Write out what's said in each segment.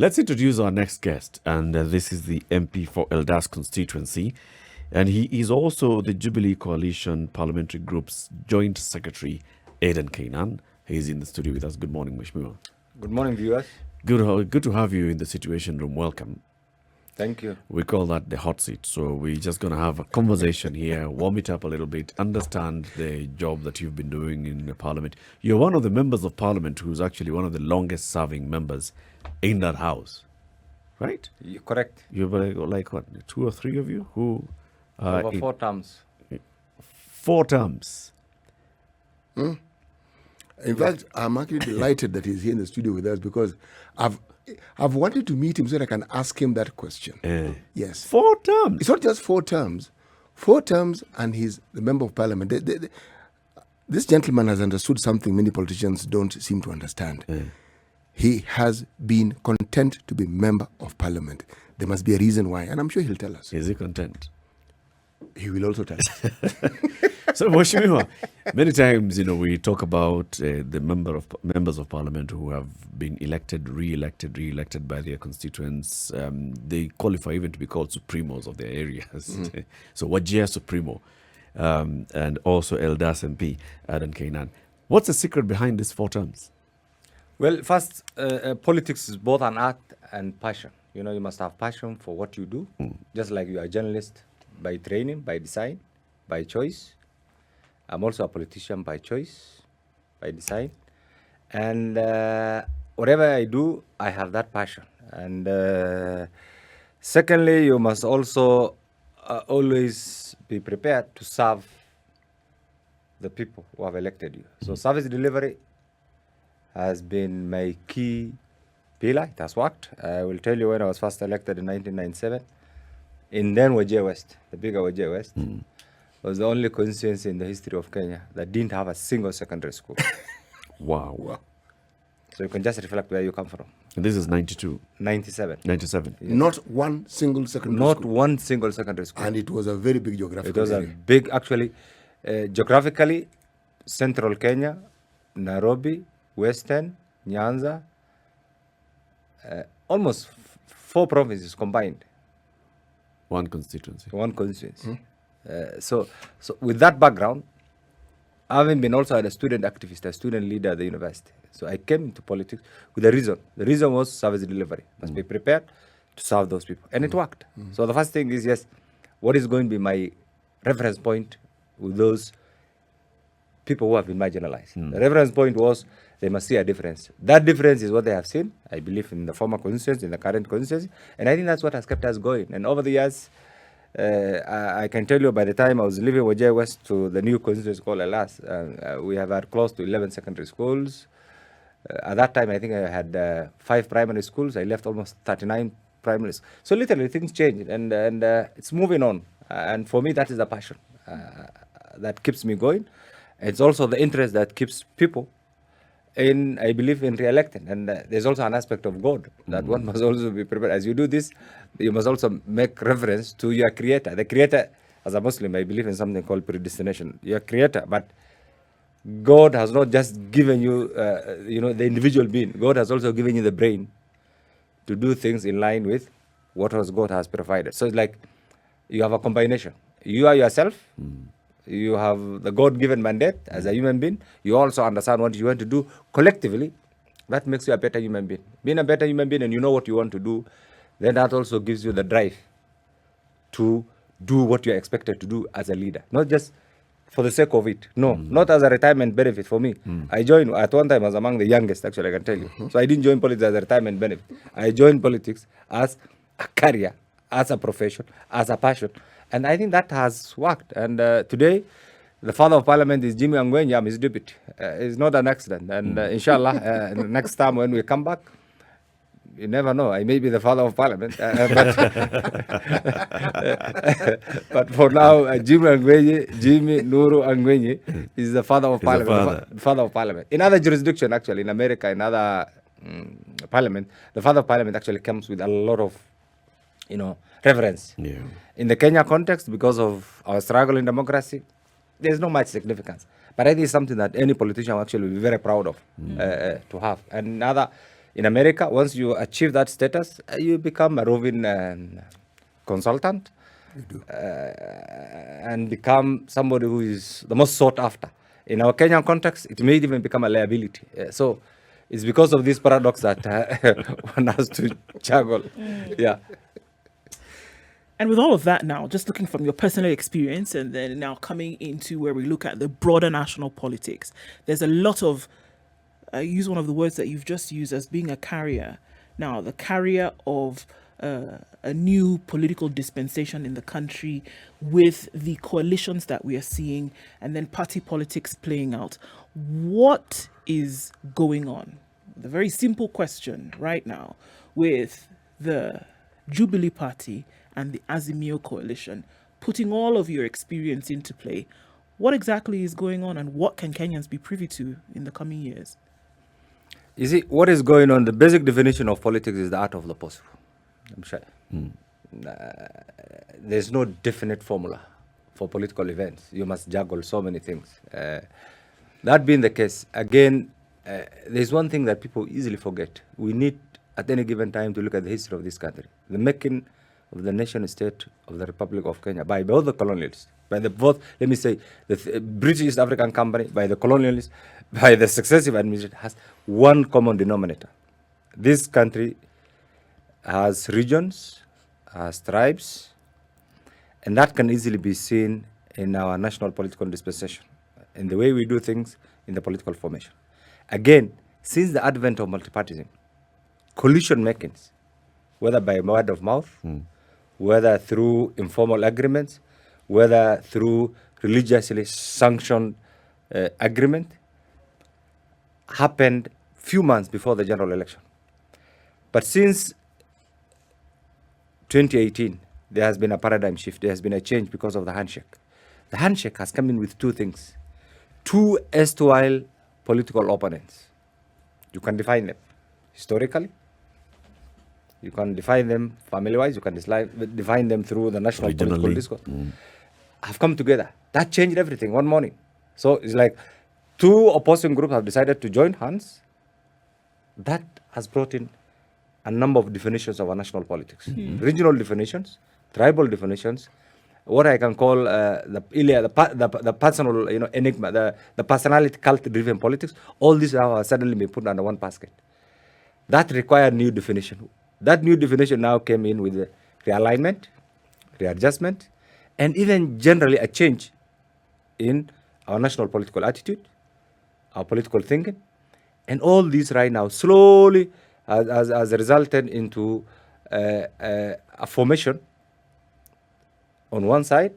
Let's introduce our next guest, and this is the MP for Eldas Constituency, and he is also the Jubilee Coalition Parliamentary Group's Joint Secretary, Adan Keynan. He's in the studio with us. Good morning, Mheshimiwa. Good morning, viewers. Good to have you in the Situation Room. Welcome. Thank you. We call that the hot seat. So we're just going to have a conversation here, warm it up a little bit, understand the job that you've been doing in the Parliament. You're one of the members of Parliament who's actually one of the longest serving members in that house, right? You're correct. You're like what, 2 or 3 of you who Over 4 terms. 4 terms. In fact, I'm actually delighted that he's here in the studio with us because I've wanted to meet him so that I can ask him that question. Yes. 4 terms. It's not just 4 terms. 4 terms, and he's the member of parliament. This gentleman has understood something many politicians don't seem to understand. He has been content to be member of parliament. There must be a reason why, and I'm sure he'll tell us. Is he content? He will also tell us. So, Mheshimiwa, many times, we talk about the members of parliament who have been elected, re-elected by their constituents. They qualify even to be called supremos of their areas. So, Wajir Supremo, and also Eldas MP, Adan Keynan. What's the secret behind these 4 terms? Well, first, politics is both an art and passion. You must have passion for what you do, just like you are a journalist by training, by design, by choice. I'm also a politician by choice, by design. And whatever I do, I have that passion. And secondly, you must also always be prepared to serve the people who have elected you. So service delivery has been my key pillar. It has worked. I will tell you, when I was first elected in 1997, in then Wajir West, the bigger Wajir West, was the only constituency in the history of Kenya that didn't have a single secondary school. Wow. So you can just reflect where you come from. And this is 92. 97. 97. Yes. Not one single secondary Not school. one single secondary school. And it was a very big geographical It was area. a big, actually, geographically, central Kenya, Nairobi, Western, Nyanza, almost 4 provinces combined. One constituency. One constituency. So with that background, having been also a student activist, a student leader at the university, so I came into politics with a reason. The reason was service delivery. Must be prepared to serve those people. And it worked. So the first thing is, yes, what is going to be my reference point with those people who have been marginalized? The reference point was they must see a difference. That difference is what they have seen, I believe, in the former constituency, in the current constituency. And I think that's what has kept us going. And over the years, I can tell you, by the time I was leaving Wajir West to the new constituency called Eldas, we have had close to 11 secondary schools. At that time, I think I had 5 primary schools. I left almost 39 primary schools. So literally, things changed, and it's moving on. And for me, that is the passion that keeps me going. It's also the interest that keeps people in, I believe, in re-electing. And there's also an aspect of God that one must also be prepared. As you do this, you must also make reference to your creator. The creator, as a Muslim, I believe in something called predestination. Your creator, but God has not just given you, the individual being. God has also given you the brain to do things in line with what God has provided. So it's like you have a combination. You are yourself. You have the God-given mandate as a human being. You also understand what you want to do collectively. That makes you a better human being. Being a better human being and you know what you want to do, then that also gives you the drive to do what you're expected to do as a leader. Not just for the sake of it. No, not as a retirement benefit for me. I joined, at one time, I was among the youngest, actually, I can tell you. So I didn't join politics as a retirement benefit. I joined politics as a career, as a profession, as a passion. And I think that has worked. And today, the father of parliament is Jimmy Angwenya. I'm his deputy. It's not an accident. And inshallah, next time when we come back, you never know. I may be the father of parliament. But for now, Jimmy Nuru Angwenye is the father of parliament. Father of parliament. In other jurisdictions, actually, in America, in other parliament, the father of parliament actually comes with a lot of, reverence. Yeah. In the Kenya context, because of our struggle in democracy, there's not much significance. But I think it's something that any politician will actually be very proud of to have. And In America, once you achieve that status, you become a roving consultant. You do. And become somebody who is the most sought after. In our Kenyan context, it may even become a liability. So it's because of this paradox that one has to juggle. Yeah. And with all of that now, just looking from your personal experience and then now coming into where we look at the broader national politics, there's a lot of, I use one of the words that you've just used as being a carrier. Now, the carrier of a new political dispensation in the country with the coalitions that we are seeing and then party politics playing out. What is going on? The very simple question right now with the Jubilee Party and the Azimio coalition, putting all of your experience into play, what exactly is going on and what can Kenyans be privy to in the coming years? You see, what is going on, the basic definition of politics is the art of the possible. I'm sure. There's no definite formula for political events. You must juggle so many things. That being the case, again, there's one thing that people easily forget. We need, at any given time, to look at the history of this country. The making of the nation state of the Republic of Kenya by both the colonialists, by the both, let me say, the British East African Company, by the colonialists, by the successive administration, has one common denominator. This country has regions, has tribes, and that can easily be seen in our national political dispensation, in the way we do things in the political formation. Again, since the advent of multipartyism, coalition makings, whether by word of mouth, whether through informal agreements, whether through religiously sanctioned agreement, happened few months before the general election. But since 2018, there has been a paradigm shift. There has been a change because of the handshake. The handshake has come in with two things. Two erstwhile political opponents. You can define them historically. You can define them family-wise. You can define them through the national political discourse. Have come together. That changed everything one morning. So it's like two opposing groups have decided to join hands. That has brought in a number of definitions of our national politics. Regional definitions, tribal definitions, what I can call the personal, enigma, the personality cult-driven politics. All these now have suddenly been put under one basket. That required new definition. That new definition now came in with the realignment, readjustment, and even generally a change in our national political attitude, our political thinking, and all these right now slowly has resulted into a formation on one side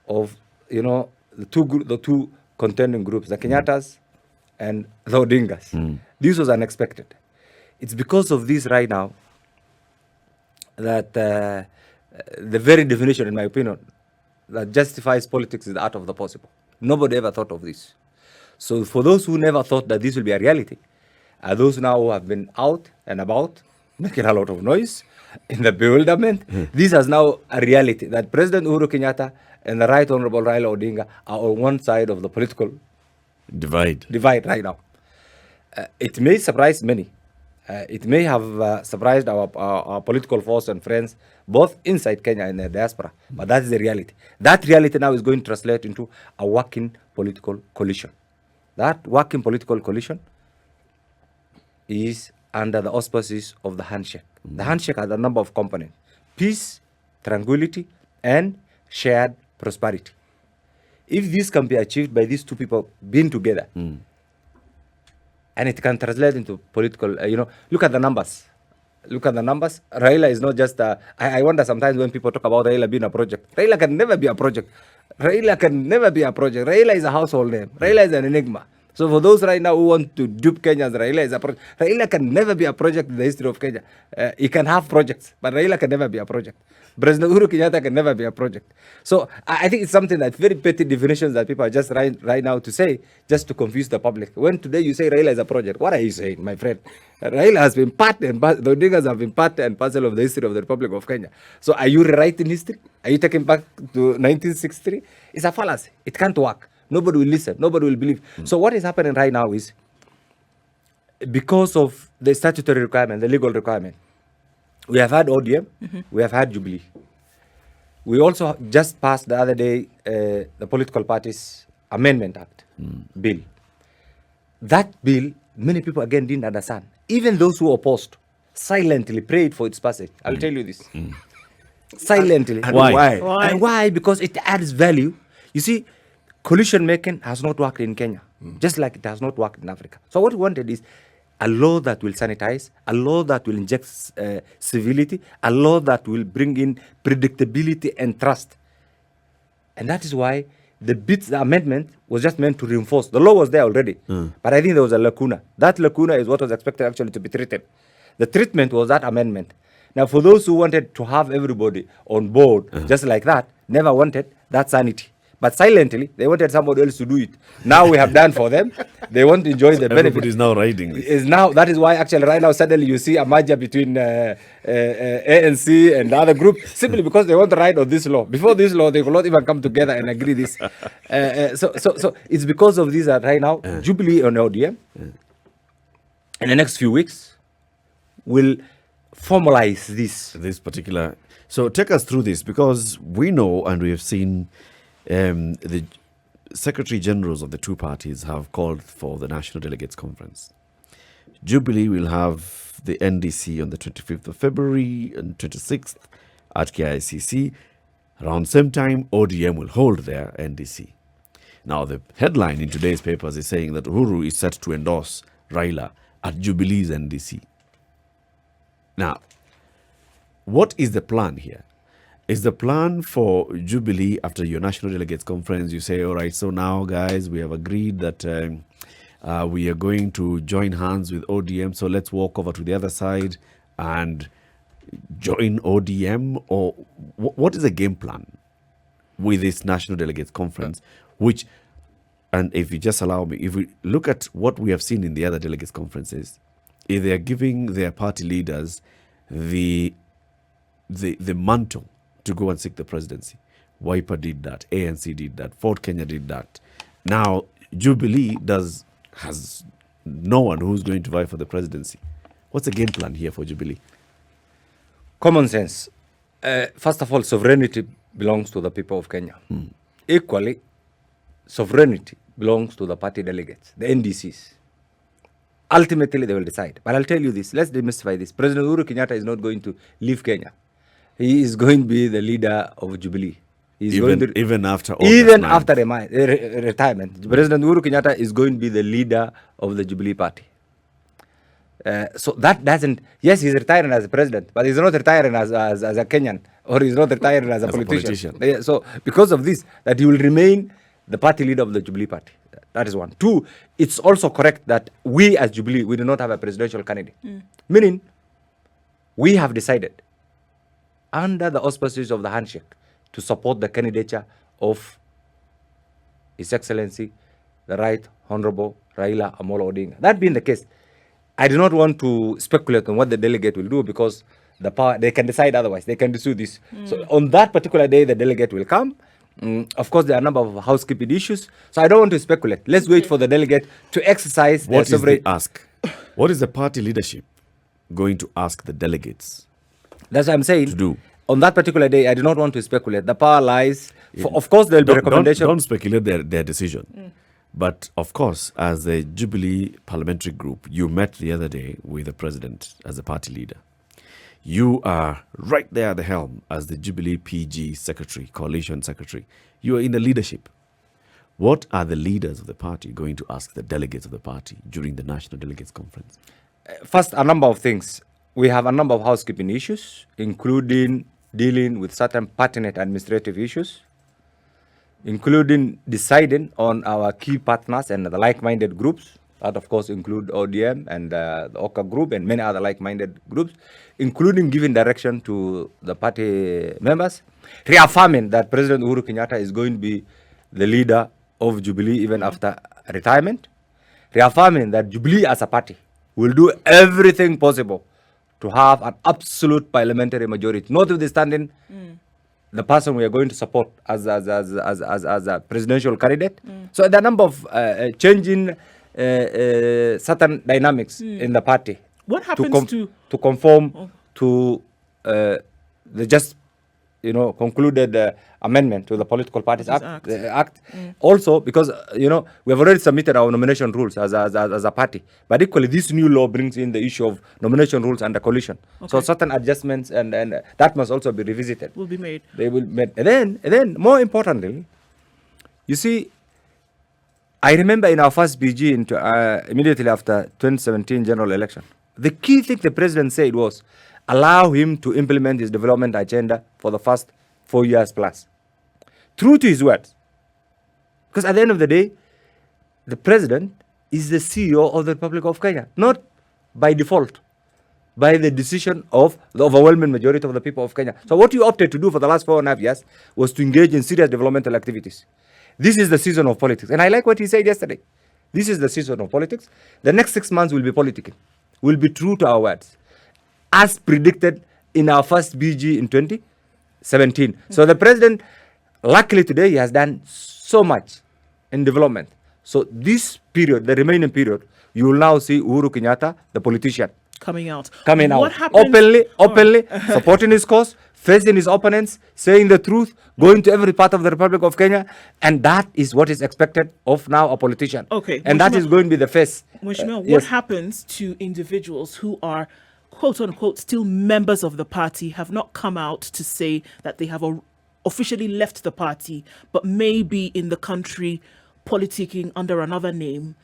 of the two contending groups, the Kenyattas and the Odingas. This was unexpected. It's because of this right now that the very definition, in my opinion, that justifies politics is the art of the possible. Nobody ever thought of this. So for those who never thought that this will be a reality, are those now who have been out and about, making a lot of noise, in the bewilderment. This is now a reality, that President Uhuru Kenyatta and the Right Honorable Raila Odinga are on one side of the political divide right now. It may surprise many. It may have surprised our political force and friends, both inside Kenya and the diaspora, but that's the reality. That reality now is going to translate into a working political coalition. That working political coalition is under the auspices of the handshake. The handshake has a number of components: peace, tranquility, and shared prosperity. If this can be achieved by these two people being together, and it can translate into political, look at the numbers. Look at the numbers. Raila is not just I wonder sometimes when people talk about Raila being a project. Raila can never be a project. Raila is a household name. Raila is an enigma. So for those right now who want to dupe Kenyans, Raila is a project. Raila can never be a project in the history of Kenya. He can have projects, but Raila can never be a project. President Uhuru Kenyatta can never be a project. So I think it's something that very petty definitions that people are just right now to say, just to confuse the public. When today you say Raila is a project, what are you saying, my friend? Raila has been part and the Odingas have been part and parcel of the history of the Republic of Kenya. So are you rewriting history? Are you taking back to 1963? It's a fallacy. It can't work. Nobody will listen. Nobody will believe. So what is happening right now is because of the statutory requirement, the legal requirement, we have had ODM, we have had Jubilee. We also just passed the other day the Political Parties Amendment Act bill. That bill, many people again didn't understand. Even those who opposed silently prayed for its passage. I'll tell you this. Silently. And Why? Why? And why? Because it adds value. You see, coalition making has not worked in Kenya, just like it has not worked in Africa. So what we wanted is a law that will sanitize, a law that will inject civility, a law that will bring in predictability and trust. And that is why the amendment was just meant to reinforce. The law was there already, but I think there was a lacuna. That lacuna is what was expected actually to be treated. The treatment was that amendment. Now, for those who wanted to have everybody on board just like that, never wanted that sanity. But silently, they wanted somebody else to do it. Now we have done for them. They want to enjoy the benefit. Everybody is now riding this. Is now that is why actually right now suddenly you see a merger between ANC and the other group simply because they want to ride on this law. Before this law, they could not even come together and agree this. So it's because of this that right now Jubilee on ODM in the next few weeks will formalize this particular. So take us through this, because we know and we have seen the Secretary Generals of the two parties have called for the National Delegates Conference. Jubilee will have the NDC on the 25th of February and 26th at KICC. Around same time, ODM will hold their NDC. Now, the headline in today's papers is saying that Uhuru is set to endorse Raila at Jubilee's NDC. Now, what is the plan here? Is the plan for Jubilee after your National Delegates Conference, you say, all right, so now, guys, we have agreed that we are going to join hands with ODM, so let's walk over to the other side and join ODM? Or what is the game plan with this National Delegates Conference, which, and if you just allow me, if we look at what we have seen in the other delegates conferences, if they are giving their party leaders the mantle to go and seek the presidency. Wiper did that, ANC did that, Ford Kenya did that. Now Jubilee has no one who's going to vie for the presidency. What's the game plan here for Jubilee? Common sense. First of all, sovereignty belongs to the people of Kenya. Equally, sovereignty belongs to the party delegates, the NDCs. Ultimately, they will decide. But I'll tell you this, let's demystify this. President Uhuru Kenyatta is not going to leave Kenya. He is going to be the leader of Jubilee. Even after retirement, President Uhuru Kenyatta is going to be the leader of the Jubilee Party. So that doesn't. Yes, he's retiring as a president, but he's not retiring as a Kenyan, or he's not retiring as a politician. Yeah, so because of this, that he will remain the party leader of the Jubilee Party. That is one. Two, it's also correct that we as Jubilee, we do not have a presidential candidate. Meaning, we have decided, under the auspices of the handshake, to support the candidature of His Excellency, the Right Honorable Raila Amolo Odinga. That being the case, I do not want to speculate on what the delegate will do, because the power, they can decide otherwise. They can do this. So on that particular day, the delegate will come. Of course, there are a number of housekeeping issues. So I don't want to speculate. Let's wait for the delegate to exercise their sovereign. What is the ask? What is the party leadership going to ask the delegates? That's what I'm saying. To do? On that particular day, I do not want to speculate. The power lies. Of course, there will be recommendation. Don't speculate their decision. But of course, as the Jubilee parliamentary group, you met the other day with the president as a party leader. You are right there at the helm as the Jubilee PG secretary, coalition secretary. You are in the leadership. What are the leaders of the party going to ask the delegates of the party during the National Delegates Conference? First, a number of things. We have a number of housekeeping issues, including dealing with certain pertinent administrative issues, including deciding on our key partners and the like-minded groups. That, of course, include ODM and the OCA group and many other like-minded groups, including giving direction to the party members, reaffirming that President Uhuru Kenyatta is going to be the leader of Jubilee even after retirement, reaffirming that Jubilee as a party will do everything possible to have an absolute parliamentary majority, notwithstanding the person we are going to support as a presidential candidate. So there are a number of changing certain dynamics in the party What happens to conform to the just concluded amendment to the Political Parties Act. Also, because we have already submitted our nomination rules as a party, but equally this new law brings in the issue of nomination rules under coalition. So certain adjustments and that must also be revisited. will be made? They will be made. And then more importantly, you see, I remember in our first BG immediately after 2017 general election, the key thing the president said was allow him to implement his development agenda for the first 4 years plus. True to his words. Because at the end of the day, the president is the CEO of the Republic of Kenya, not by default, by the decision of the overwhelming majority of the people of Kenya. So what you opted to do for the last 4.5 years was to engage in serious developmental activities. This is the season of politics. And I like what he said yesterday. This is the season of politics. The next 6 months will be politicking. We'll be true to our words, as predicted in our first BG in 2017. So the president, luckily today, he has done so much in development. So this period, the remaining period, you will now see Uhuru Kenyatta, the politician, Coming out. coming What out happens- openly supporting his cause, facing his opponents, saying the truth, going to every part of the Republic of Kenya, and that is what is expected of now a politician. Okay, and that Mheshimiwa- is going to be the face. Mheshimiwa, what Yes. happens to individuals who are, quote unquote, still members of the party, have not come out to say that they have officially left the party, but may be in the country politicking under another name,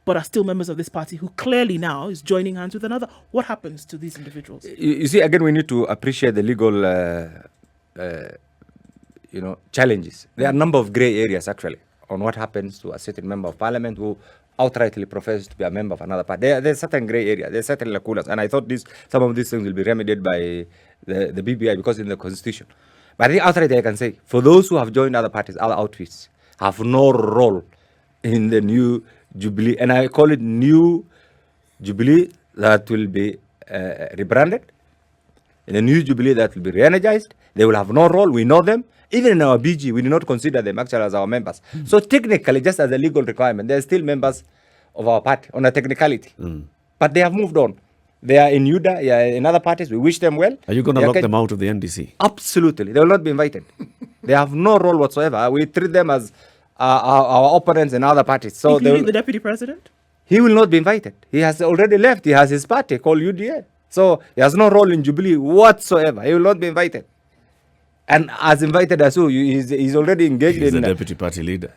but are still members of this party, who clearly now is joining hands with another? What happens to these individuals? You see, again, we need to appreciate the legal challenges. There are a number of grey areas actually on what happens to a certain member of parliament who outrightly professes to be a member of another party. There's certain grey areas, there's certain lacunas, and I thought some of these things will be remedied by the BBI because in the constitution. But I think outrightly I can say, for those who have joined other parties, other outfits, have no role in the new Jubilee, and I call it new Jubilee that will be rebranded. In a new Jubilee that will be re-energized, they will have no role. We know them. Even in our BG, we do not consider them actually as our members. So technically, just as a legal requirement, they're still members of our party on a technicality. But they have moved on. They are in UDA, they are in other parties. We wish them well. Are you going to They lock them out of the NDC? Absolutely. They will not be invited. They have no role whatsoever. We treat them as our opponents in other parties. So they Including will, the deputy president? he will not be invited. He has already left. He has his party called UDA. So he has no role in Jubilee whatsoever. He will not be invited. And as invited as who? He's already engaged He's in... the deputy party leader.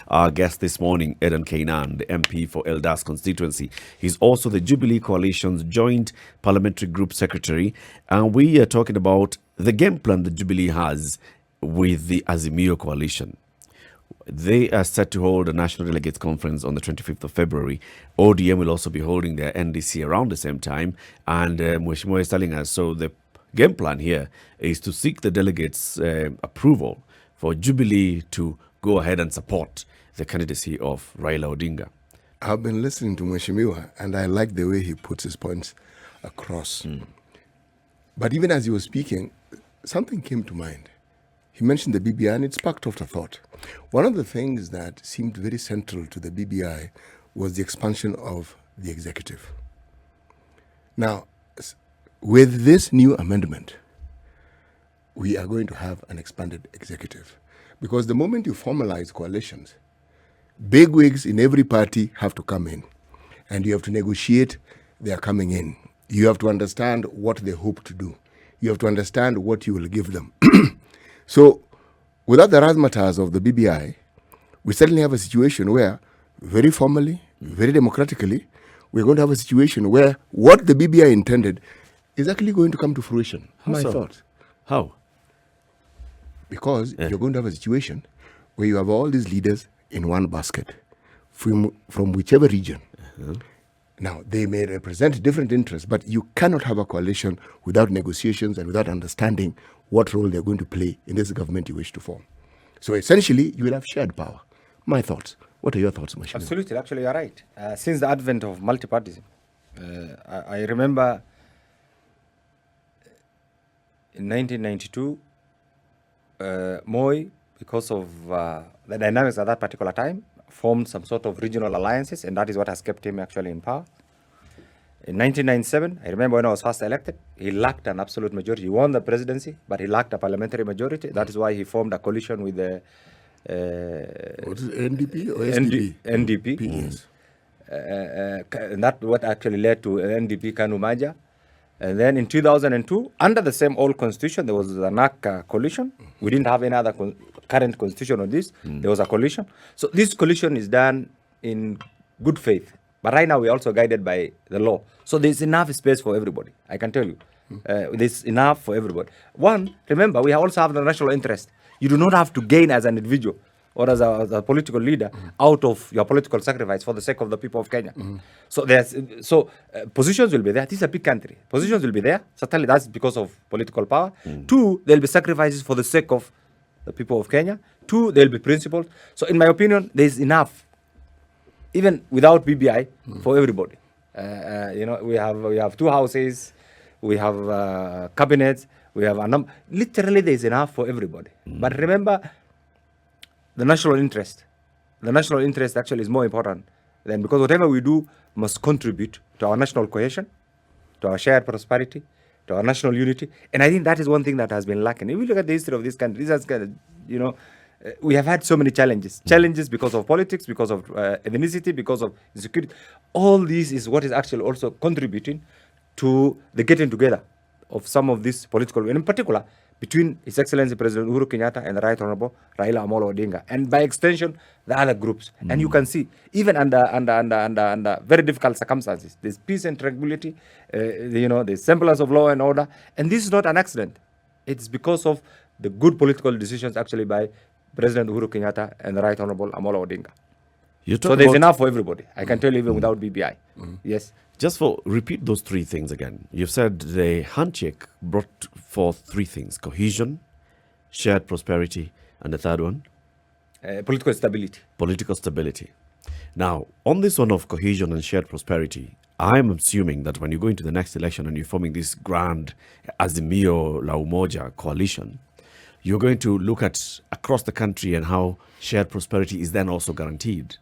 Our guest this morning, Adan Keynan, the MP for Eldas Constituency. He's also the Jubilee Coalition's Joint Parliamentary Group Secretary. And we are talking about the game plan that Jubilee has with the Azimio Coalition. They are set to hold a National Delegates Conference on the 25th of February. ODM will also be holding their NDC around the same time. And Mheshimiwa is telling us, so the game plan here is to seek the delegates' approval for Jubilee to go ahead and support the candidacy of Raila Odinga. I've been listening to Mheshimiwa, and I like the way he puts his points across. But even as he was speaking, something came to mind. He mentioned the BBI, and it sparked off a thought. One of the things that seemed very central to the BBI was the expansion of the executive. Now, with this new amendment, we are going to have an expanded executive. Because the moment you formalize coalitions, big wigs in every party have to come in. And you have to negotiate their coming in. You have to understand what they hope to do. You have to understand what you will give them. So, without the razzmatazz of the BBI, we suddenly have a situation where, very formally, very democratically, we're going to have a situation where what the BBI intended is actually going to come to fruition. How My so? thought. How? Because you're going to have a situation where you have all these leaders in one basket from whichever region. Now, they may represent different interests, but you cannot have a coalition without negotiations and without understanding what role they're going to play in this government you wish to form. So essentially, you will have shared power. My thoughts. What are your thoughts, Mheshimiwa? Absolutely, actually, you're right. Since the advent of multipartyism, I remember in 1992, Moi, because of the dynamics at that particular time, formed some sort of regional alliances, and that is what has kept him actually in power. In 1997, I remember when I was first elected, he lacked an absolute majority. He won the presidency, but he lacked a parliamentary majority. That is why he formed a coalition with the What is it, NDP or SDP? NDP. Yes. And that what actually led to NDP Kanu merger. And then in 2002, under the same old constitution, there was the NAC coalition. We didn't have any other current constitution on this. There was a coalition. So this coalition is done in good faith. But right now, we're also guided by the law. So there's enough space for everybody, I can tell you. There's enough for everybody. One, remember, we also have the national interest. You do not have to gain as an individual or as a political leader out of your political sacrifice for the sake of the people of Kenya. So positions will be there. This is a big country. Positions will be there. Certainly that's because of political power. Two, there'll be sacrifices for the sake of the people of Kenya. Two, there'll be principles. So in my opinion, there's enough, even without BBI, for everybody. We have two houses, we have cabinets, we have a number. Literally, there's enough for everybody. But remember, the national interest. The national interest actually is more important than, because whatever we do must contribute to our national cohesion, to our shared prosperity, to our national unity. And I think that is one thing that has been lacking. If we look at the history of this country, this has we have had so many challenges. Challenges because of politics, because of ethnicity, because of insecurity. All this is what is actually also contributing to the getting together of some of these political, and in particular, between His Excellency President Uhuru Kenyatta and the Right Honorable Raila Amolo Odinga, and by extension, the other groups. And you can see, even under very difficult circumstances, there's peace and tranquility, there's semblance of law and order. And this is not an accident. It's because of the good political decisions actually by President Uhuru Kenyatta and the Right Honorable Amolo Odinga. So there's enough for everybody. I can tell you even without BBI. Yes. Just repeat those three things again. You've said the handshake brought forth three things: cohesion, shared prosperity, and the third one? Political stability. Political stability. Now, on this one of cohesion and shared prosperity, I'm assuming that when you go into the next election and you're forming this grand Azimio La Umoja coalition, you're going to look at across the country and how shared prosperity is then also guaranteed.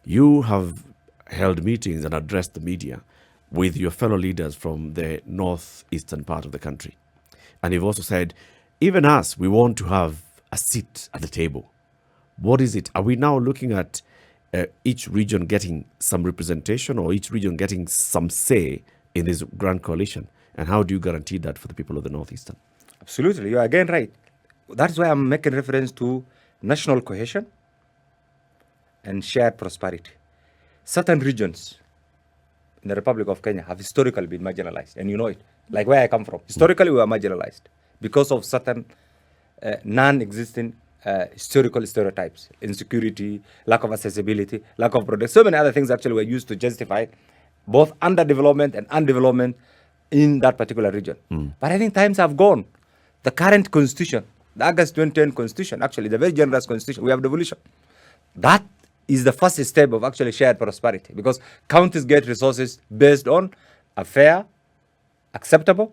You have held meetings and addressed the media with your fellow leaders from the northeastern part of the country. And you've also said, even us, we want to have a seat at the table. What is it? Are we now looking at each region getting some representation, or each region getting some say in this grand coalition? And how do you guarantee that for the people of the northeastern? Absolutely. You're again right. That's why I'm making reference to national cohesion and shared prosperity. Certain regions in the Republic of Kenya have historically been marginalized, and you know it. Like where I come from, historically we were marginalized because of certain non-existing historical stereotypes, insecurity, lack of accessibility, lack of product. So many other things actually were used to justify both underdevelopment and undevelopment in that particular region. But I think times have gone. The current constitution, the August 2010 constitution, actually the very generous constitution, we have devolution. That is the first step of actually shared prosperity, because counties get resources based on a fair, acceptable,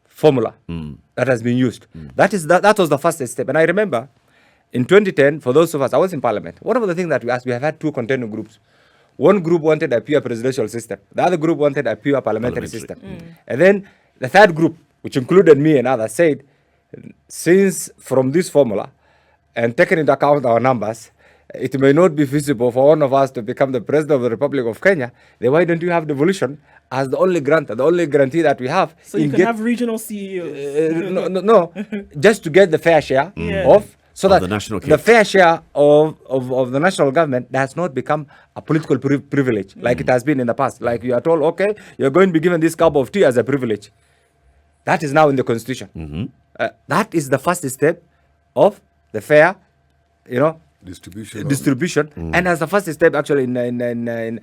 formula that has been used. That was the first step. And I remember in 2010, for those of us, I was in Parliament. One of the things that we asked, we have had two contending groups. One group wanted a pure presidential system. The other group wanted a pure parliamentary system. And then the third group, which included me and others, said, since from this formula and taking into account our numbers, it may not be feasible for one of us to become the president of the Republic of Kenya, then why don't you have devolution as the only grant, the only guarantee that we have? So you can have regional CEOs. No, just to get the fair share of, so that the national the fair share of the national government does not become a political privilege like it has been in the past. Like you are told, okay, you're going to be given this cup of tea as a privilege. That is now in the constitution. That is the first step of the fair, distribution, and as the first step actually in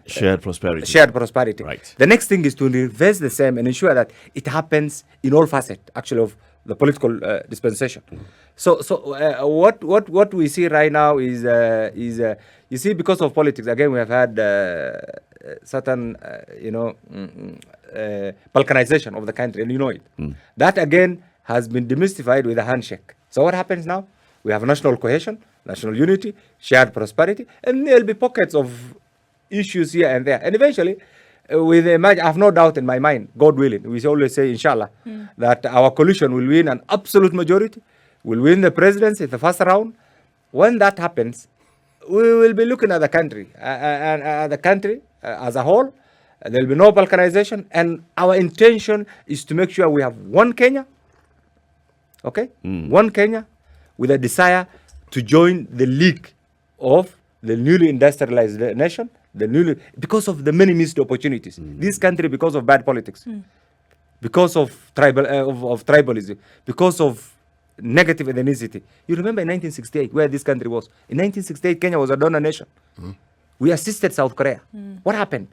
shared prosperity. Shared prosperity. Right. The next thing is to reverse the same and ensure that it happens in all facets actually of the political dispensation. So what we see right now is you see, because of politics again, we have had certain balkanization of the country, and you know it. That again has been demystified with a handshake. So what happens now? We have national cohesion, national unity, shared prosperity, and there'll be pockets of issues here and there. And eventually, I have no doubt in my mind, God willing, we always say, inshallah, that our coalition will win an absolute majority, will win the presidency in the first round. When that happens, we will be looking at the country, as a whole. There will be no balkanization, and our intention is to make sure we have one Kenya, okay? One Kenya with a desire to join the league of the newly industrialized nation, because of the many missed opportunities. This country, because of bad politics, because of tribalism, because of negative ethnicity. You remember in 1968 where this country was. In 1968, Kenya was a donor nation. We assisted South Korea. What happened?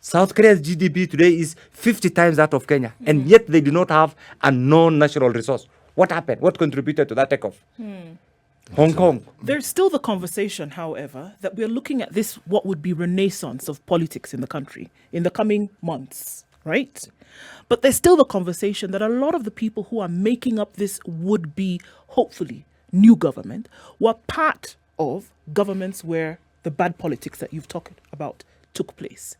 South Korea's GDP today is 50 times that of Kenya, and yet they do not have a known natural resource. What happened? What contributed to that takeoff? Hong Kong. There's still the conversation, however, that we're looking at this, what would be renaissance of politics in the country in the coming months, right? But there's still the conversation that a lot of the people who are making up this would-be, hopefully, new government were part of governments where the bad politics that you've talked about took place.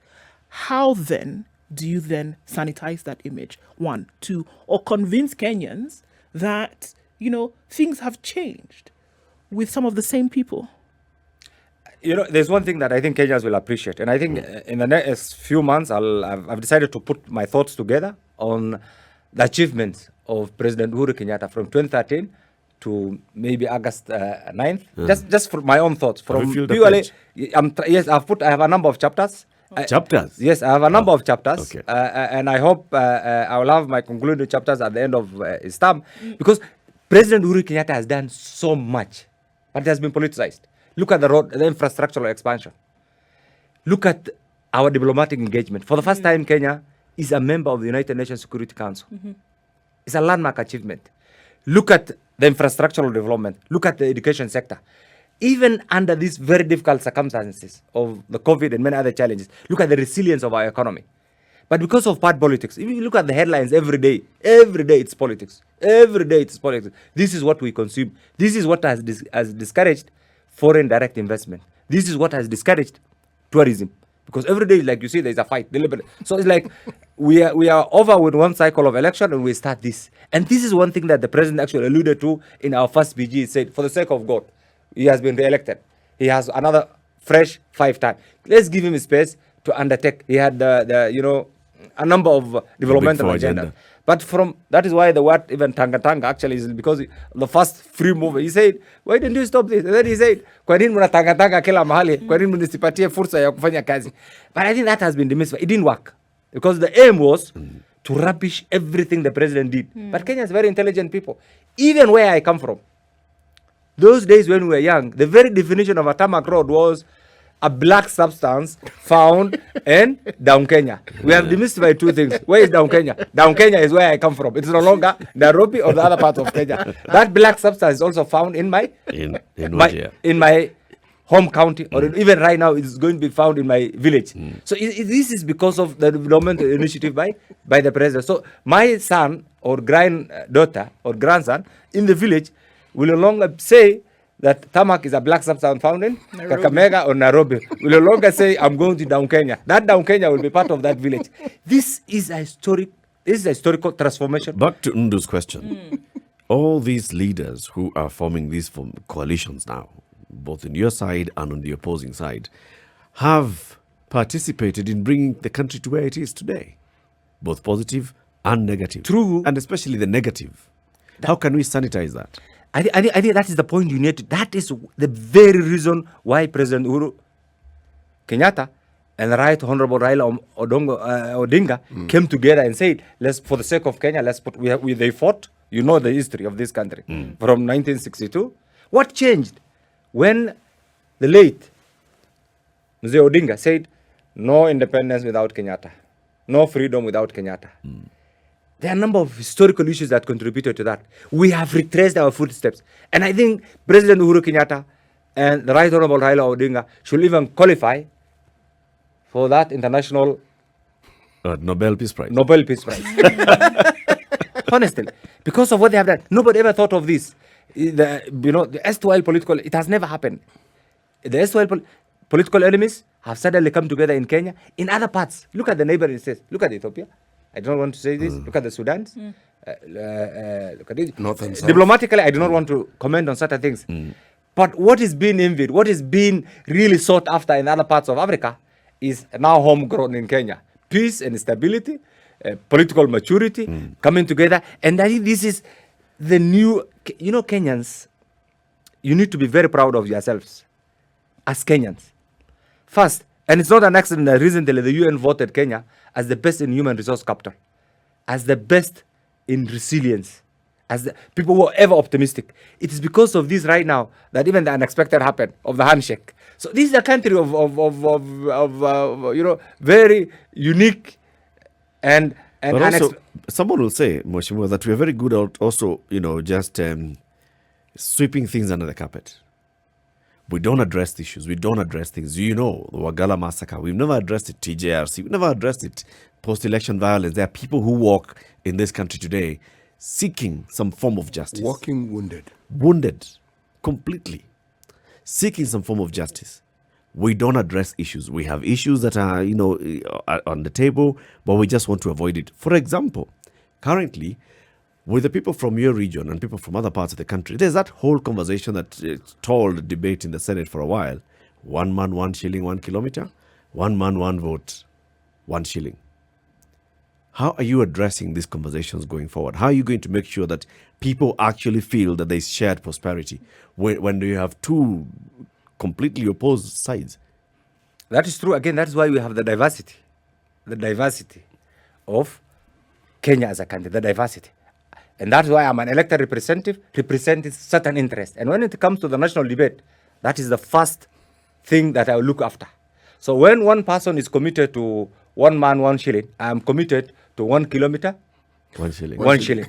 How then do you then sanitize that image? 1, 2, or convince Kenyans that, things have changed with some of the same people? There's one thing that I think Kenyans will appreciate, and I think in the next few months, I've decided to put my thoughts together on the achievements of President Uhuru Kenyatta from 2013 to maybe August 9th. Just for my own thoughts. From purely, yes, I have a number of chapters. Chapters? Yes, I have a number of chapters. Okay. And I hope I will have my concluding chapters at the end of his term, because President Uhuru Kenyatta has done so much, but it has been politicized. Look at the infrastructural expansion. Look at our diplomatic engagement. For the first time, Kenya is a member of the United Nations Security Council. It's a landmark achievement. Look at the infrastructural development. Look at the education sector. Even under these very difficult circumstances of the COVID and many other challenges, look at the resilience of our economy. But because of bad politics, if you look at the headlines every day it's politics. Every day it's politics. This is what we consume. This is what has discouraged foreign direct investment. This is what has discouraged tourism. Because every day, like you see, there's a fight. Deliberate. So it's like we are over with one cycle of election and we start this. And this is one thing that the president actually alluded to in our first PG. He said, for the sake of God, he has been re-elected. He has another fresh 5 times. Let's give him space to undertake. He had a number of developmental agenda. But that is why the word even tanga actually is because the first free mover, he said, why didn't you stop this? And then he said, kwa nini muna tanga kila mahali? Kwa nini munisipatie fursa ya kufanya kazi? But I think that has been demystified. It didn't work. Because the aim was to rubbish everything the president did. But Kenya is very intelligent people. Even where I come from, those days when we were young, the very definition of a tarmac road was a black substance found in down Kenya. We have demystified 2 things. Where is down Kenya? Down Kenya is where I come from. It's no longer Nairobi or the other part of Kenya. That black substance is also found in my home county, or even right now it's going to be found in my village. So this is because of the development initiative by the president. So my son or granddaughter or grandson in the village will no longer say that tarmac is a black substance found in Kakamega or Nairobi. Will no longer say, I'm going to down Kenya. That down Kenya will be part of that village. This is a historical transformation. Back to Ndu's question. All these leaders who are forming these coalitions now, both on your side and on the opposing side, have participated in bringing the country to where it is today, both positive and negative. True. And especially the negative. How can we sanitize that? I think that is the point you need to. That is the very reason why President Uhuru Kenyatta and Right Honorable Raila Odinga came together and said, let's, for the sake of Kenya, they fought. You know the history of this country from 1962. What changed when the late Mzee Odinga said, no independence without Kenyatta, no freedom without Kenyatta? There are a number of historical issues that contributed to that. We have retraced our footsteps. And I think President Uhuru Kenyatta and the Right Honorable Raila Odinga should even qualify for that international Nobel Peace Prize. Honestly, because of what they have done. Nobody ever thought of this. The erstwhile political, it has never happened. The erstwhile political enemies have suddenly come together in Kenya. In other parts, look at the neighboring states. Look at Ethiopia. I don't want to say this. Look at the Sudans. Look at it. North and South. Diplomatically, I do not want to comment on certain things. But what is being envied, what is being really sought after in other parts of Africa is now homegrown in Kenya. Peace and stability, political maturity, coming together. And I think this is the new, Kenyans, you need to be very proud of yourselves as Kenyans. First, and it's not an accident that recently the UN voted Kenya as the best in human resource capital, as the best in resilience, as the people who are ever optimistic. It is because of this right now that even the unexpected happened, of the handshake. So this is a country of very unique and But also, someone will say, Mheshimiwa, that we are very good at also, just sweeping things under the carpet. We don't address the issues. We don't address things. The Wagala massacre, we've never addressed it. TJRC, we've never addressed it. Post-election violence. There are people who walk in this country today seeking some form of justice. Walking wounded. Wounded, completely. Seeking some form of justice. We don't address issues. We have issues that are, on the table, but we just want to avoid it. For example, currently, with the people from your region and people from other parts of the country, there's that whole conversation that stalled debate in the Senate for a while. 1 man, 1 shilling, 1 kilometer. 1 man, 1 vote, 1 shilling. How are you addressing these conversations going forward? How are you going to make sure that people actually feel that there's shared prosperity when you have two completely opposed sides? That is true. Again, that's why we have the diversity of Kenya as a country, the diversity. And that's why I'm an elected representative, representing certain interests. And when it comes to the national debate, that is the first thing that I will look after. So when one person is committed to 1 man, 1 shilling, I am committed to 1 kilometer, 1 shilling. 1 shilling.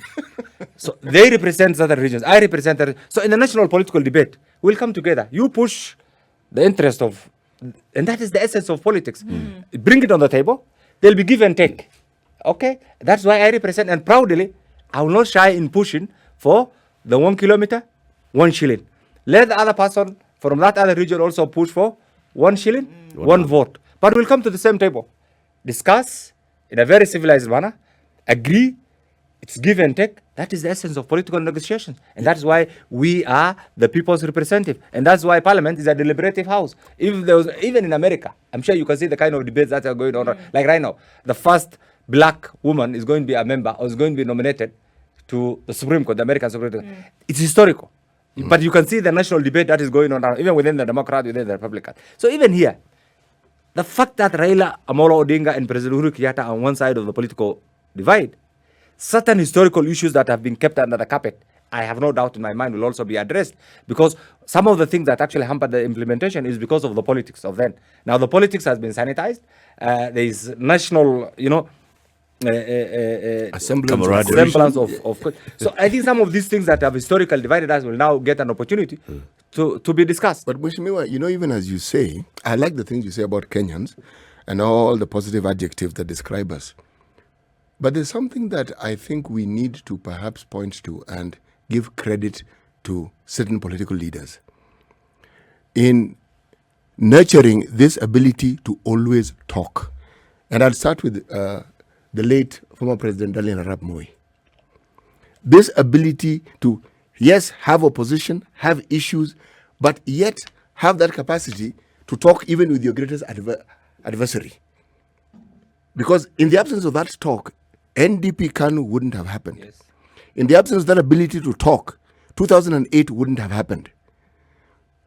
So they represent other regions. I represent other. So in the national political debate, we'll come together. You push the interest of, and that is the essence of politics. Bring it on the table. There'll be give and take. Okay? That's why I represent, and proudly, I will not shy in pushing for the 1 kilometer, 1 shilling. Let the other person from that other region also push for 1 shilling, 1 vote. But we'll come to the same table. Discuss in a very civilized manner, agree, it's give and take. That is the essence of political negotiations. And that's why we are the people's representative. And that's why Parliament is a deliberative house. If there was, even in America, I'm sure you can see the kind of debates that are going on. Like right now, the first black woman is going to be a member or is going to be nominated to the Supreme Court, the American Supreme Court. It's historical. But you can see the national debate that is going on, even within the Democrat, within the Republican. So even here, the fact that Raila, Amolo Odinga, and President Uhuru Kenyatta are on one side of the political divide, certain historical issues that have been kept under the carpet, I have no doubt in my mind will also be addressed, because some of the things that actually hampered the implementation is because of the politics of then. Now the politics has been sanitized. There is national, semblance of. So I think some of these things that have historically divided us will now get an opportunity to be discussed. But Mheshimiwa, even as you say, I like the things you say about Kenyans and all the positive adjectives that describe us. But there's something that I think we need to perhaps point to and give credit to certain political leaders in nurturing this ability to always talk. And I'll start with the late former President Daniel Arap Moi. This ability to, yes, have opposition, have issues, but yet have that capacity to talk even with your greatest adversary. Because in the absence of that talk, NDP KANU wouldn't have happened. Yes. In the absence of that ability to talk, 2008 wouldn't have happened.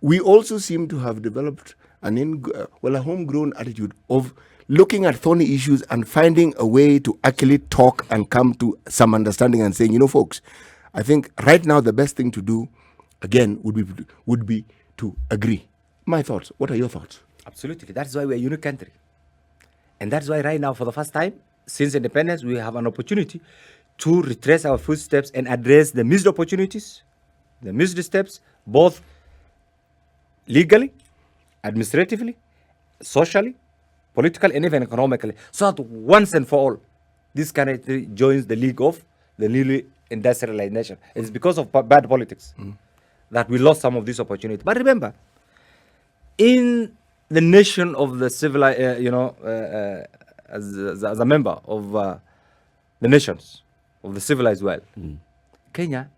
We also seem to have developed a homegrown attitude of looking at thorny issues and finding a way to actually talk and come to some understanding and saying, folks, I think right now the best thing to do, again, would be to agree. My thoughts. What are your thoughts? Absolutely. That's why we're a unique country. And that's why right now, for the first time since independence, we have an opportunity to retrace our footsteps and address the missed opportunities, the missed steps, both legally, administratively, socially, politically, and even economically, so that once and for all, this country joins the league of the newly industrialization. It's because of bad politics that we lost some of this opportunity. But remember, in the nation of the civilized, as a member of the nations of the civilized world, Kenya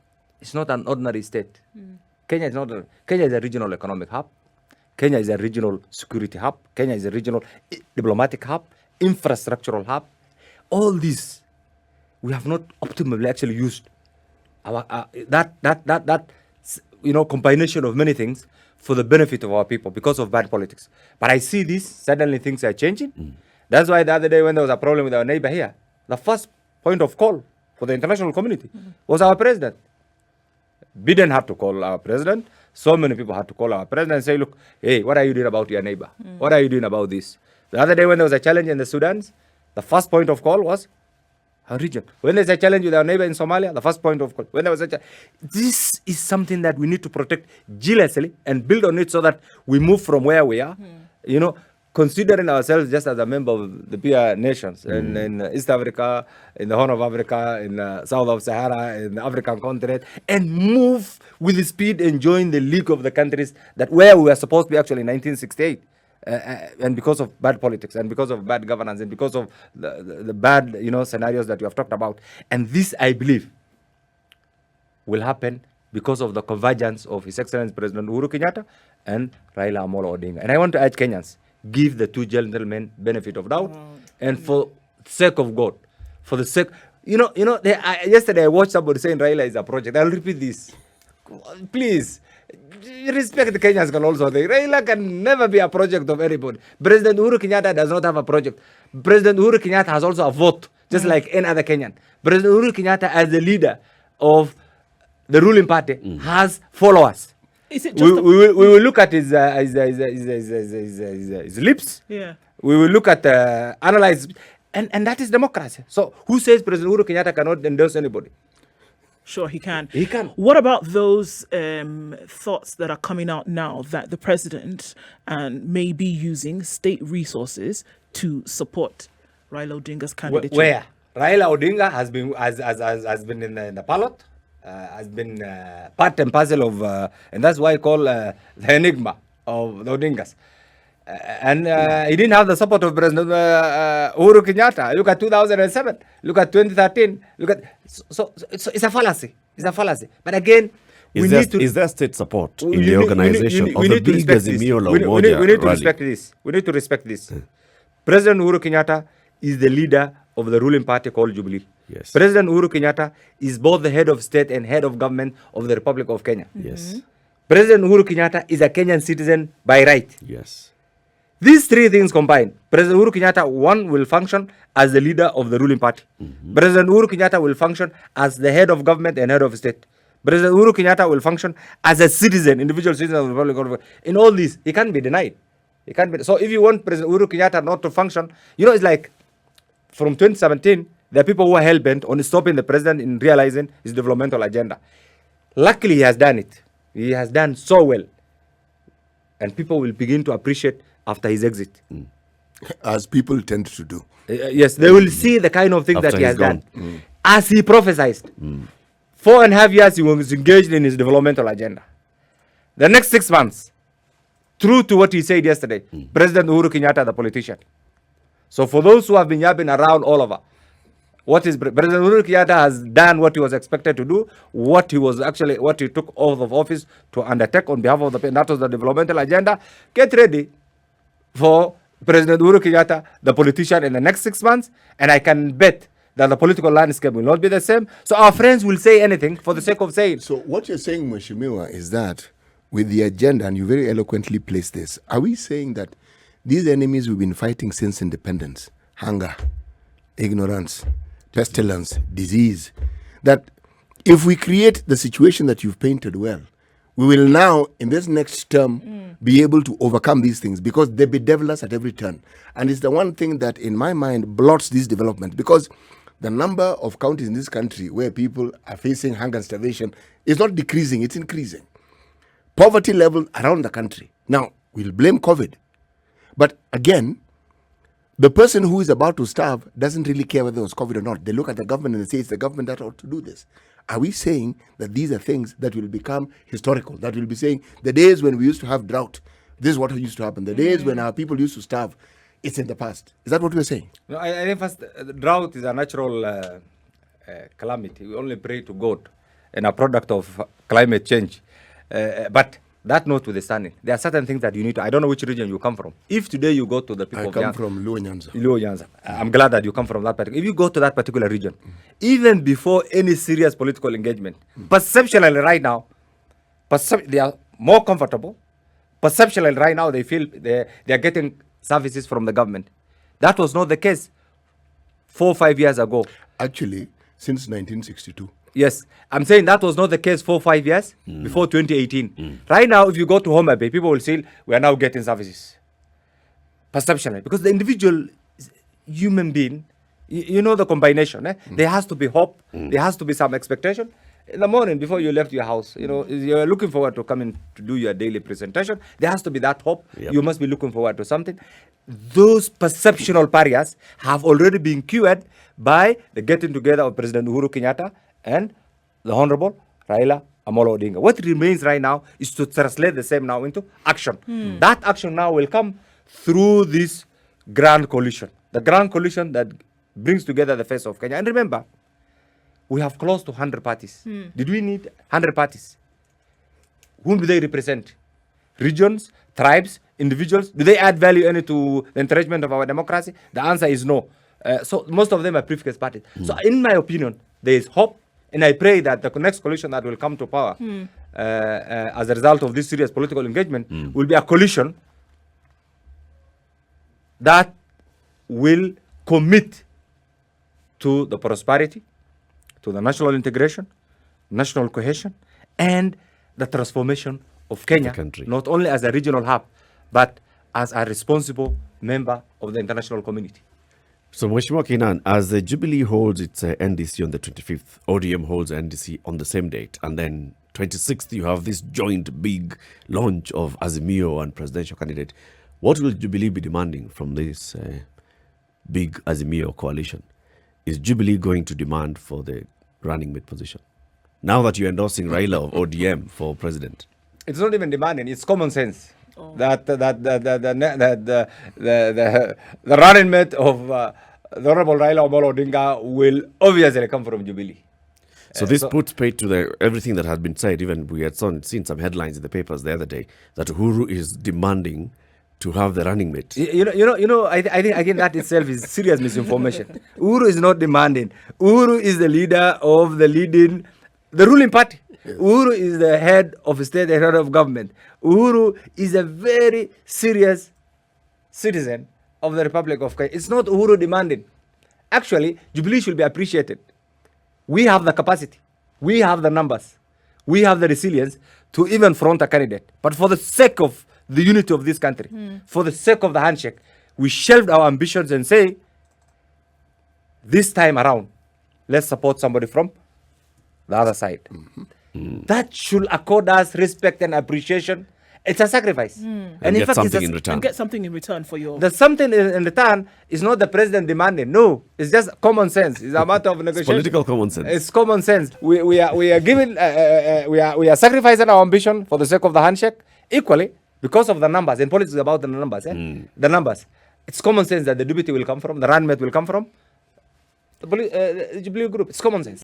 is not an ordinary state. Kenya is a regional economic hub. Kenya is a regional security hub. Kenya is a regional diplomatic hub, infrastructural hub. All these we have not optimally actually used our that combination of many things for the benefit of our people because of bad politics. But I see this, suddenly things are changing. That's why the other day when there was a problem with our neighbor here, the first point of call for the international community was our president. Biden had to call our president. So many people had to call our president and say, look, hey, what are you doing about your neighbor? What are you doing about this? The other day when there was a challenge in the Sudan, the first point of call was our region. When there's a challenge with our neighbor in Somalia, the first point of call. When there was a this is something that we need to protect jealously and build on it so that we move from where we are, considering ourselves just as a member of the peer nations in East Africa, in the Horn of Africa, in South of Sahara, in the African continent, and move with the speed and join the league of the countries that where we were supposed to be actually in 1968. And because of bad politics and because of bad governance and because of the bad scenarios that you have talked about. And this, I believe, will happen because of the convergence of His Excellency President Uhuru Kenyatta and Raila Amolo Odinga. And I want to urge Kenyans, give the two gentlemen benefit of doubt, and for sake of God, for the sake, yesterday I watched somebody saying Raila is a project. I'll repeat this, please. Respect the Kenyans can also think Raila can never be a project of anybody. President Uhuru Kenyatta does not have a project. President Uhuru Kenyatta has also a vote, just like any other Kenyan. President Uhuru Kenyatta, as the leader of the ruling party, has followers. Is it just we will look at his lips. Yeah. We will look at analyze, and that is democracy. So who says President Uhuru Kenyatta cannot endorse anybody? Sure, he can. He can. What about those thoughts that are coming out now that the president may be using state resources to support Raila Odinga's candidature? Where Raila Odinga has been in the ballot, has been part and parcel of, and that's why I call the enigma of the Odingas. And he didn't have the support of President Uhuru Kenyatta. Look at 2007. Look at 2013. Look at so it's a fallacy. It's a fallacy. But again, is there state support in the organization of the big Azimio la Umoja we need to rally? respect this. We need to respect this. President Uhuru Kenyatta is the leader of the ruling party called Jubilee. Yes. President Uhuru Kenyatta is both the head of state and head of government of the Republic of Kenya. Yes. President Uhuru Kenyatta is a Kenyan citizen by right. Yes. These three things combined, President Uhuru Kenyatta, one, will function as the leader of the ruling party. President Uhuru Kenyatta will function as the head of government and head of state. President Uhuru Kenyatta will function as a citizen, individual citizen of the Republic of Kenya. In all this, he can't be denied. He can't be. So if you want President Uhuru Kenyatta not to function, it's like from 2017, there are people who are hell-bent on stopping the president in realizing his developmental agenda. Luckily, he has done it. He has done so well. And people will begin to appreciate after his exit. As people tend to do. Yes, they will see the kind of things After that he has he's done. gone. As he prophesied. 4.5 years he was engaged in his developmental agenda. The next 6 months, true to what he said yesterday, President Uhuru Kenyatta, the politician. So for those who have been yapping around all over, President Uhuru Kenyatta has done what he was expected to do, what he took oath of office to undertake on behalf of the people. That was the developmental agenda. Get ready for President Uhuru Kenyatta, the politician, in the next 6 months, and I can bet that the political landscape will not be the same. So our friends will say anything for the sake of saying. So what you're saying, Mheshimiwa, is that with the agenda, and you very eloquently placed this, are we saying that these enemies we've been fighting since independence, hunger, ignorance, pestilence, disease, that if we create the situation that you've painted well, we will now, in this next term, be able to overcome these things because they bedevil us at every turn. And it's the one thing that, in my mind, blots this development because the number of counties in this country where people are facing hunger and starvation is not decreasing, it's increasing. Poverty level around the country. Now, we'll blame COVID. But again, The person who is about to starve doesn't really care whether it was COVID or not. They look at the government and they say it's the government that ought to do this. Are we saying that these are things that will become historical? That will be saying the days when we used to have drought, this is what used to happen. The days when our people used to starve, it's in the past. Is that what we're saying? No, I think first, drought is a natural calamity. We only pray to God and a product of climate change. But that notwithstanding, there are certain things that you need to. I don't know which region you come from. If today you go to the people I of come from Luo Nyanza. Luo Nyanza, I'm glad that you come from that particular. If you go to that particular region, even before any serious political engagement, perceptually right now, they are more comfortable. Perceptually right now, they feel they are getting services from the government. That was not the case 4 or 5 years ago. Actually, since 1962. Yes, I'm saying that was not the case 4 or 5 years before 2018. Right now, if you go to Homa Bay, people will say we are now getting services. Perception, because the individual human being, you know the combination. There has to be hope. There has to be some expectation. In the morning before you left your house, you're looking forward to coming to do your daily presentation. There has to be that hope. Yep. You must be looking forward to something. Those perceptual barriers have already been cured by the getting together of President Uhuru Kenyatta and the Honorable Raila Amolo Odinga. What remains right now is to translate the same now into action. That action now will come through this grand coalition. The grand coalition that brings together the face of Kenya. And remember, we have close to 100 parties. Did we need 100 parties? Whom do they represent? Regions, tribes, individuals? Do they add value any to the encouragement of our democracy? The answer is no. So most of them are prefix parties. So in my opinion, there is hope. And I pray that the next coalition that will come to power as a result of this serious political engagement will be a coalition that will commit to the prosperity, to the national integration, national cohesion, and the transformation of Kenya, country. not only as a regional hub, but as a responsible member of the international community. So, Mheshimiwa Keynan, as the Jubilee holds its NDC on the 25th, ODM holds NDC on the same date, and then 26th, you have this joint big launch of Azimio and presidential candidate. What will Jubilee be demanding from this big Azimio coalition? Is Jubilee going to demand for the running mate position? Now that you're endorsing Raila of ODM for president. It's not even demanding, it's common sense. That the running mate of the Honorable Raila Amolo Odinga will obviously come from Jubilee. So this puts paid to everything that has been said. Even we had seen some headlines in the papers the other day that Uhuru is demanding to have the running mate. I think again that itself is serious misinformation. Uhuru is not demanding. Uhuru is the leader of the ruling party. Yes. Uhuru is the head of state and head of government. Uhuru is a very serious citizen of the Republic of Kenya. It's not Uhuru demanding. Actually, Jubilee should be appreciated. We have the capacity. We have the numbers. We have the resilience to even front a candidate. But for the sake of the unity of this country, for the sake of the handshake, we shelved our ambitions and say, this time around, let's support somebody from the other side. That should accord us respect and appreciation. It's a sacrifice. And in fact, something in return. And get something in return for your... The something in return is not the president demanding. No, it's just common sense. It's a matter of negotiation. It's political common sense. It's common sense. We are giving, we are sacrificing our ambition for the sake of the handshake equally because of the numbers. And politics is about the numbers. The numbers. It's common sense that the deputy will come from, the runmate will come from the Jubilee group. It's common sense.